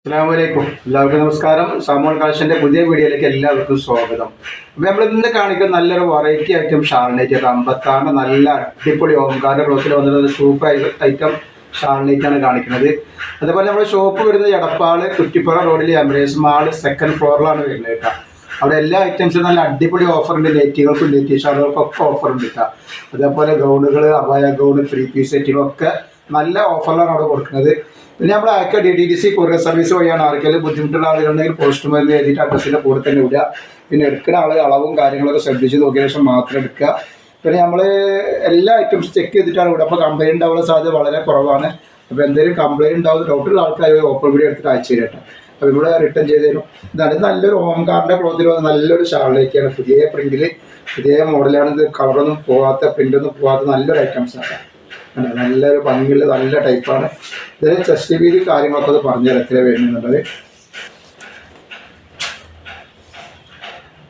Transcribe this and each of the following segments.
അസ്സലാമലൈക്കും. എല്ലാവർക്കും നമസ്കാരം. സാമൂഹ്യ കളക്ഷൻ്റെ പുതിയ വീഡിയോയിലേക്ക് എല്ലാവർക്കും സ്വാഗതം. അപ്പോൾ നമ്മൾ ഇന്ന് കാണിക്കുന്ന നല്ലൊരു വെറൈറ്റി ഐറ്റം ഷാൾനൈറ്റ് 56 നല്ല അടിപൊളി ഓംകാറിൻ്റെ ക്ലോത്തിൽ വന്നിട്ടുള്ള സൂപ്പർ ഐറ്റം ഷാൾനൈറ്റാണ് കാണിക്കുന്നത്. അതുപോലെ നമ്മുടെ ഷോപ്പ് വരുന്നത് എടപ്പാള് കുറ്റിപ്പുറ റോഡിൽ എമിറേറ്റ്സ് മാൾ സെക്കൻഡ് ഫ്ലോറിലാണ് വരുന്നത് കേട്ടോ. അവിടെ എല്ലാ ഐറ്റംസും നല്ല അടിപൊളി ഓഫറുണ്ട്. നെറ്റുകൾക്കും നെറ്റ് ഷാളുകൾക്കൊക്കെ ഓഫറുണ്ട് കേട്ടോ. അതേപോലെ ഗൗണുകൾ, അബായ ഗൗൺ, 3 പീസ് സെറ്റുകളൊക്കെ നല്ല ഓഫറിലാണ് അവിടെ കൊടുക്കുന്നത്. പിന്നെ നമ്മൾ അയക്കുക DTDC കൊറിയർ സർവീസ് വഴിയാണ്. ആർക്കെങ്കിലും ബുദ്ധിമുട്ടുള്ള ആളുകളുണ്ടെങ്കിൽ പോസ്റ്റ് മരുന്ന് എഴുതിയിട്ട് അഡ്രസ്സിൻ്റെ കൂടെ തന്നെ വിടുക. പിന്നെ എടുക്കുന്ന ആൾ അളവും കാര്യങ്ങളൊക്കെ ശ്രദ്ധിച്ച് നോക്കിയ ശേഷം മാത്രം എടുക്കുക. പിന്നെ നമ്മൾ എല്ലാ ഐറ്റംസും ചെക്ക് ചെയ്തിട്ടാണ് ഇവിടെ. അപ്പോൾ കംപ്ലയിൻറ്റ് ഉണ്ടാവാനുള്ള സാധ്യത വളരെ കുറവാണ്. അപ്പോൾ എന്തെങ്കിലും കംപ്ലയിൻറ്റ് ഉണ്ടാവുന്ന ഡൗട്ടുള്ള ആൾക്കാർ ഓപ്പൺ വീഡിയോ എടുത്തിട്ട് അയച്ചു തരട്ടെ. അപ്പോൾ ഇവിടെ റിട്ടേൺ ചെയ്ത് തരും. ഇതാണ് നല്ലൊരു ഓംകാറിൻ്റെ ക്ലോത്തിൽ വന്ന നല്ലൊരു ഷാളിലേക്കാണ്. പുതിയ പ്രിൻറ്റിൽ പുതിയ മോഡലാണ്. ഇത് കളറൊന്നും പോകാത്ത, പ്രിൻ്റൊന്നും പോകാത്ത നല്ലൊരു ഐറ്റംസാണ്. നല്ലൊരു ഭംഗിയുള്ള നല്ല ടൈപ്പാണ്. ഇതിന് ചെസ്റ്റ് വീതി കാര്യങ്ങളൊക്കെ അത് പറഞ്ഞുതരാം എത്ര വരുന്നുള്ളത്.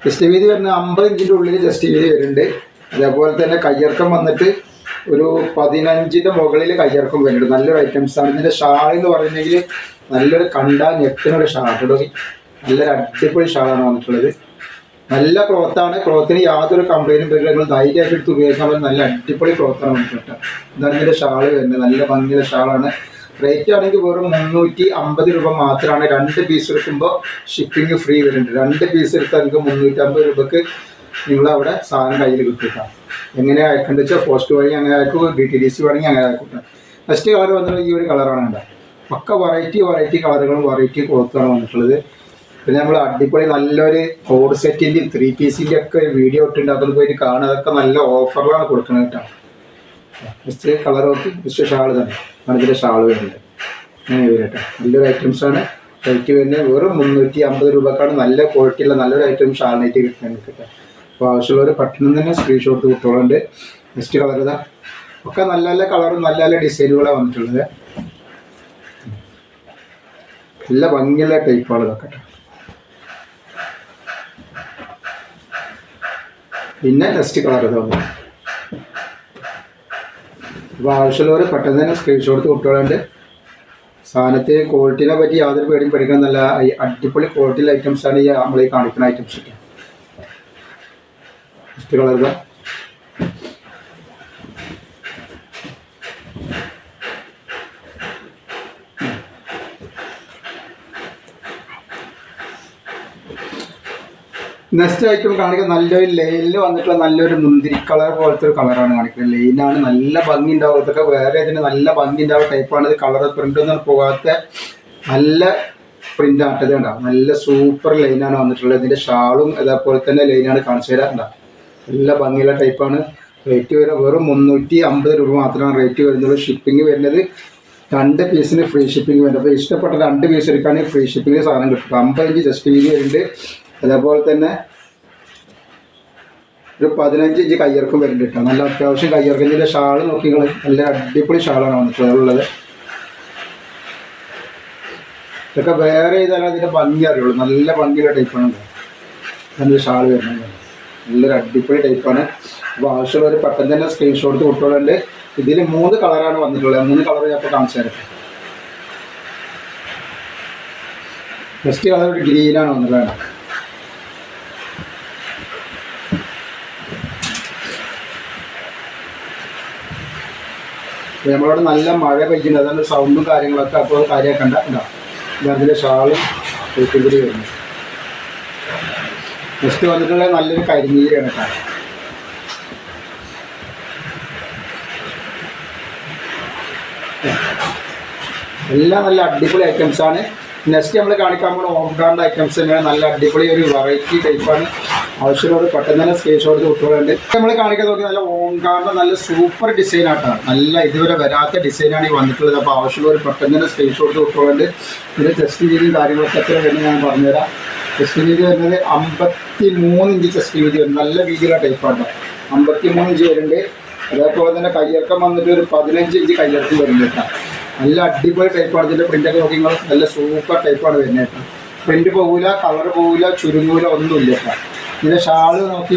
ചെസ്റ്റ് വീതി വരുന്ന 50 ഇഞ്ചിൻ്റെ ഉള്ളിൽ ചെസ്റ്റ് വീതി വരുന്നുണ്ട്. അതേപോലെ തന്നെ കയ്യിറക്കം വന്നിട്ട് ഒരു 15ൻ്റെ മുകളിൽ കയ്യിറക്കം വരുന്നുണ്ട്. നല്ലൊരു ഐറ്റംസാണ്. ഇതിൻ്റെ ഷാൾ എന്ന് പറയുന്നെങ്കിൽ നല്ലൊരു കണ്ടാൽ ഞെട്ടുന്നൊരു ഷാൾ. നല്ലൊരു അടിപൊളി ഷാളാണ് വന്നിട്ടുള്ളത്. നല്ല ക്ലോത്താണ്. ക്ലോത്തിന് യാതൊരു കംപ്ലൈൻറ്റും വരില്ല. നിങ്ങൾ ധൈര്യമായിട്ട് എടുത്ത് ഉപയോഗിക്കാൻ പറ്റും. നല്ല അടിപൊളി ക്ലോത്താണ് വന്നിട്ട്. ഇതാണ് ഇതിൻ്റെ ഷാള് വരുന്നത്. നല്ല ഭംഗിയുള്ള ഷാളാണ്. റേറ്റ് ആണെങ്കിൽ വെറും 350 രൂപ മാത്രമാണ്. 2 പീസ് എടുക്കുമ്പോൾ ഷിപ്പിംഗ് ഫ്രീ വരുന്നുണ്ട്. 2 പീസ് എടുത്താൽ നിങ്ങൾക്ക് 350 രൂപക്ക് നിങ്ങളവിടെ സാധനം കയ്യിൽ കിട്ടുക. എങ്ങനെ അയക്കേണ്ടത് വെച്ചാൽ പോസ്റ്റ് വഴി അങ്ങനെ അയക്കും, DTDC വേണമെങ്കിൽ അങ്ങനെ അയക്കും. നെക്സ്റ്റ് കളർ വന്നിട്ടുള്ള ഈ ഒരു കളറാണ് ഉണ്ടാകുക. ഒക്കെ വെറൈറ്റി കളറുകളും വെറൈറ്റി ക്ലോത്താണ് വന്നിട്ടുള്ളത്. പിന്നെ നമ്മൾ അടിപൊളി നല്ലൊരു കോഡ് സെറ്റിൻ്റെയും 3 പീസിൻ്റെ ഒക്കെ ഒരു വീഡിയോ ഇട്ടുണ്ട്. അതൊന്ന് പോയിട്ട് കാണുക. അതൊക്കെ നല്ല ഓഫറിലാണ് കൊടുക്കുന്നത് കേട്ടോ. ജസ്റ്റ് കളർ നോക്കി ജസ്റ്റ് ഷാൾ തന്നെ അതിൻ്റെ ഷാൾ വരുന്നുണ്ട്. അങ്ങനെ വരും കേട്ടോ. നല്ലൊരു ഐറ്റംസാണ്. റേറ്റ് വരുന്നത് വെറും 350 രൂപക്കാണ്. നല്ല ക്വാളിറ്റിയുള്ള നല്ലൊരു ഐറ്റം ഷാൾനൈറ്റ് കിട്ടുന്നത് കേട്ടോ. അപ്പോൾ ആവശ്യമുള്ളവർ പെട്ടെന്ന് തന്നെ സ്ക്രീൻഷോട്ട് കിട്ടുന്നുണ്ട്. നെക്സ്റ്റ് കളർ ഇതാ. ഒക്കെ നല്ല നല്ല കളറും നല്ല നല്ല ഡിസൈനുകളാണ് വന്നിട്ടുള്ളത്. നല്ല ഭംഗിയുള്ള ടൈപ്പാണ് ഇതൊക്കെ കേട്ടോ. പിന്നെ നെക്സ്റ്റ് കളർ ഇതാണ്. അപ്പോൾ ആവശ്യമുള്ളവർ പെട്ടെന്ന് തന്നെ സ്ക്രീൻഷോട്ട് കിട്ടുന്നുണ്ട്. സാധനത്തിന് ക്വാളിറ്റിനെ പറ്റി യാതൊരു പേടിയും പഠിക്കാൻ നല്ല അടിപൊളി ക്വാളിറ്റിയുള്ള ഐറ്റംസാണ് ഈ നമ്മൾ ഈ കാണിക്കുന്ന ഐറ്റംസ് ഒക്കെ. നെക്സ്റ്റ് കളർ ഇതാ. നെക്സ്റ്റ് ഐറ്റം കാണിക്കുന്നത് നല്ലൊരു ലൈനിൽ വന്നിട്ടുള്ള നല്ലൊരു മുന്തിരി കളർ പോലത്തെ ഒരു കളറാണ് കാണിക്കുന്നത്. ലൈനാണ്. നല്ല ഭംഗി ഉണ്ടാവും. ഇതൊക്കെ വേറെ ഇതിന് നല്ല ഭംഗി ഉണ്ടാവുന്ന ടൈപ്പാണ്. ഇത് കളർ പ്രിൻ്റൊന്നും പോകാത്ത നല്ല പ്രിൻ്റ് ആട്ടത് ഉണ്ടാവും. നല്ല സൂപ്പർ ലൈനാണ് വന്നിട്ടുള്ളത്. ഇതിൻ്റെ ഷാളും അതേപോലെ തന്നെ ലൈനാണ് കാണിച്ചു തരാറുണ്ടാവും. നല്ല ഭംഗിയുള്ള ടൈപ്പാണ്. റേറ്റ് വരുന്നത് വെറും 350 രൂപ മാത്രമാണ് റേറ്റ് വരുന്നുള്ളൂ. ഷിപ്പിംഗ് വരുന്നത് 2 പീസിന് ഫ്രീ ഷിപ്പിംഗ് വരുന്നത്. അപ്പോൾ ഇഷ്ടപ്പെട്ട 2 പീസ് എടുക്കുകയാണെങ്കിൽ ഫ്രീ ഷിപ്പിംഗ് സാധനം കിട്ടും. 50 ഇഞ്ച് ജസ്റ്റ് വീതി വരുന്നുണ്ട്. അതേപോലെ തന്നെ ഒരു 15 ഇഞ്ച് കയ്യിറക്കം വരുന്നുണ്ട് കേട്ടോ. നല്ല അത്യാവശ്യം കയ്യിറക്കം. ഇതിൻ്റെ ഷാൾ നോക്കി നല്ല അടിപൊളി ഷാളാണ് വന്നിട്ടുള്ളത്. ഇതൊക്കെ വേറെ ചെയ്താലും അതിൻ്റെ ഭംഗി അറിയുള്ളൂ. നല്ല ഭംഗിയുള്ള ടൈപ്പാണ് അതിൻ്റെ ഷാൾ വരുന്നത്. നല്ലൊരു അടിപൊളി ടൈപ്പാണ്. അപ്പോൾ ആവശ്യമുള്ളവർ പെട്ടെന്ന് തന്നെ സ്ക്രീൻഷോട്ട് കിട്ടുന്നുണ്ട്. ഇതിൽ 3 കളറാണ് വന്നിട്ടുള്ളത്. 3 കളർ ഞാൻ ഇപ്പോൾ കാണിച്ചു തരാം. ഫസ്റ്റ് കളർ ഒരു ഗ്രീനാണ് വന്നിട്ടുള്ളത്. നമ്മളോട് നല്ല മഴ പെയ്യുന്നുണ്ട്. അതുകൊണ്ട് സൗണ്ടും കാര്യങ്ങളൊക്കെ അപ്പോൾ കാര്യമാക്കണ്ട. അതിൻ്റെ ഷാളും കൂടി വരുന്നു. നെക്സ്റ്റ് വന്നിട്ടുള്ള നല്ലൊരു കരിനീരാണ് കേട്ടോ. എല്ലാം നല്ല അടിപൊളി ഐറ്റംസാണ്. നെക്സ്റ്റ് നമ്മൾ കാണിക്കാൻ പോകുന്ന ഓംകാറിൻ്റെ ഐറ്റംസ് തന്നെയാണ്. നല്ല അടിപൊളി ഒരു വെറൈറ്റി ടൈപ്പാണ്. ആവശ്യമുള്ളവർ പെട്ടെന്ന് തന്നെ സ്ക്രീൻഷോട്ട് കിട്ടുന്നുണ്ട്. നമ്മൾ കാണിക്കാൻ നോക്കി നല്ല ഓംകാറിൻ്റെ നല്ല സൂപ്പർ ഡിസൈനായിട്ടാണ്. നല്ല ഇതുവരെ വരാത്ത ഡിസൈനാണ് ഈ വന്നിട്ടുള്ളത്. അപ്പോൾ ആവശ്യമുള്ളവർ പെട്ടെന്ന് തന്നെ സ്ക്രീൻഷോട്ട് കിട്ടുന്നുണ്ട്. ഇതിൻ്റെ ചെസ്റ്റ് വീതിയും കാര്യങ്ങളൊക്കെ എത്ര വരുന്നത് ഞാൻ പറഞ്ഞുതരാം. ചെസ്റ്റ് വീതി വരുന്നത് 53 ഇഞ്ച് ചെസ്റ്റ് വീതി വരും. നല്ല വീതിയുള്ള ടൈപ്പാണ്. 53 ഇഞ്ച് വരുന്നുണ്ട്. അതേപോലെ തന്നെ കയ്യിറക്കം വന്നിട്ട് ഒരു 15 ഇഞ്ച് കയ്യിറക്കം വരുന്നുണ്ട് കേട്ടോ. നല്ല അടിപൊളി ടൈപ്പാണ്. ഇതിൻ്റെ പ്രിൻ്റൊക്കെ നോക്കി നല്ല സൂപ്പർ ടൈപ്പാണ് വരുന്നത് കേട്ടോ. പ്രിൻ്റ് പോകില്ല, കളർ പോകില്ല, ചുരുങ്ങൂല, ഒന്നുമില്ല കേട്ടോ. ഇതിൻ്റെ ഷാള് നോക്കി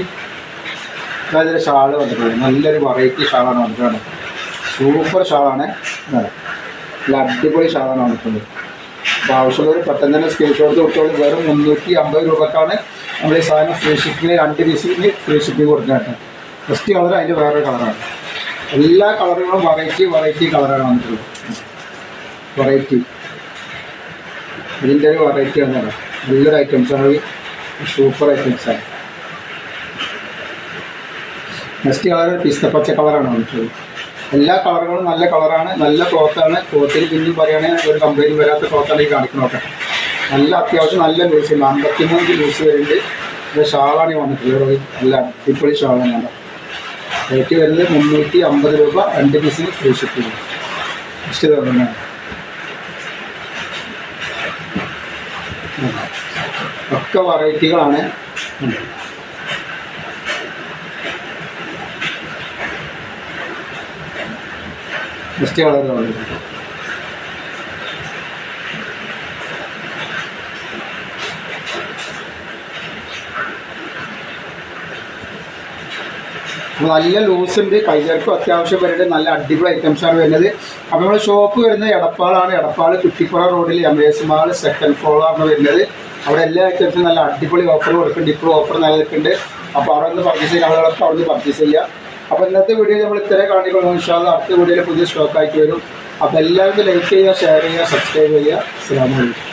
ഇതിൻ്റെ ഷാള് വന്നിട്ടുള്ളത് നല്ലൊരു വെറൈറ്റി ഷാളാണ് വന്നിട്ടുള്ളത്. സൂപ്പർ ഷാളാണ്. നല്ല അടിപൊളി ഷാളാണ് വന്നിട്ടുള്ളത്. അപ്പോൾ ആവശ്യമുള്ളവർ പെട്ടെന്ന് തന്നെ സ്ക്രീൻഷോട്ട് കൊടുത്തോളൂ. വെറും 350 രൂപക്കാണ് നമ്മൾ ഈ സാധനം ഫ്രീ ഷിപ്പിങ്ങിന് 2 പീസിന് ഫ്രീ ഷിപ്പിംഗ് കൊടുക്കുന്നത്. ഫസ്റ്റ് കളർ അതിൻ്റെ വേറൊരു കളറാണ്. എല്ലാ കളറുകളും വെറൈറ്റി കളറാണ് വന്നിട്ടുള്ളത്. വെറൈറ്റി ഇതിൻ്റെ ഒരു വെറൈറ്റി വന്നതാണ്. നല്ലൊരു ഐറ്റംസാണ്, സൂപ്പർ ഐറ്റംസാണ്. നെക്സ്റ്റ് കളർ പിസ്തപ്പച്ച കളറാണ് വന്നിട്ടുള്ളത്. എല്ലാ കളറുകളും നല്ല കളറാണ്, നല്ല ക്ലോത്താണ്. ക്ലോത്തിൽ പിന്നെയും പറയുകയാണെങ്കിൽ ഒരു കംപ്ലൈൻറ്റ് വരാത്ത ക്ലോത്താണ് ഈ കാണിക്കുന്ന നോക്കാം. നല്ല അത്യാവശ്യം നല്ല ലൂസ് ഉണ്ട്, 53 ലൂസ് വരുന്നുണ്ട്. ഇത് ഷാളാണ് വന്നിട്ടുള്ളത്, നല്ല അടിപൊളി ഷാളാണ്. റേറ്റ് വരുന്നത് 350 രൂപ, 2 പീസിന് ഫ്രീ ഷിപ്പിംഗ്. നെക്സ്റ്റ് തുടങ്ങുന്നതാണ്. ഒക്കെ വെറൈറ്റികളാണ്. നെക്സ്റ്റ് കളർ വന്നിട്ടുണ്ട്. നല്ല ലൂസ് ഉണ്ട്, കൈകൾക്കും അത്യാവശ്യം വരുന്നത് നല്ല അടിപൊളി ഐറ്റംസാണ് വരുന്നത്. അപ്പോൾ നമ്മുടെ ഷോപ്പ് വരുന്നത് എടപ്പാളാണ്. എടപ്പാൾ കുറ്റിപ്പുറ റോഡിൽ എംഎസ് മാൾ സെക്കൻഡ് ഫ്ലോറാണ് വരുന്നത്. അവിടെ എല്ലാ ഐറ്റംസും നല്ല അടിപൊളി ഓഫർ കൊടുക്കുന്നുണ്ട്. ഇപ്പോൾ ഓഫർ നിലനിൽക്കുന്നുണ്ട്. അപ്പോൾ അവിടെ നിന്ന് പർച്ചേസ് ചെയ്യുന്ന ആളുകളൊക്കെ അവിടെ നിന്ന് പർച്ചേസ് ചെയ്യുക. അപ്പോൾ ഇന്നത്തെ വീഡിയോയിൽ നമ്മൾ ഇത്രയും കാണിക്കുന്നു. ഇൻഷാ അല്ലാഹ് അടുത്ത വീഡിയോയിൽ പുതിയ സ്റ്റോക്കായിട്ട് വരും. അപ്പോൾ എല്ലാവരും ലൈക്ക് ചെയ്യുക, ഷെയർ ചെയ്യുക, സബ്സ്ക്രൈബ് ചെയ്യുക. അസ്സലാമു അലൈക്കും.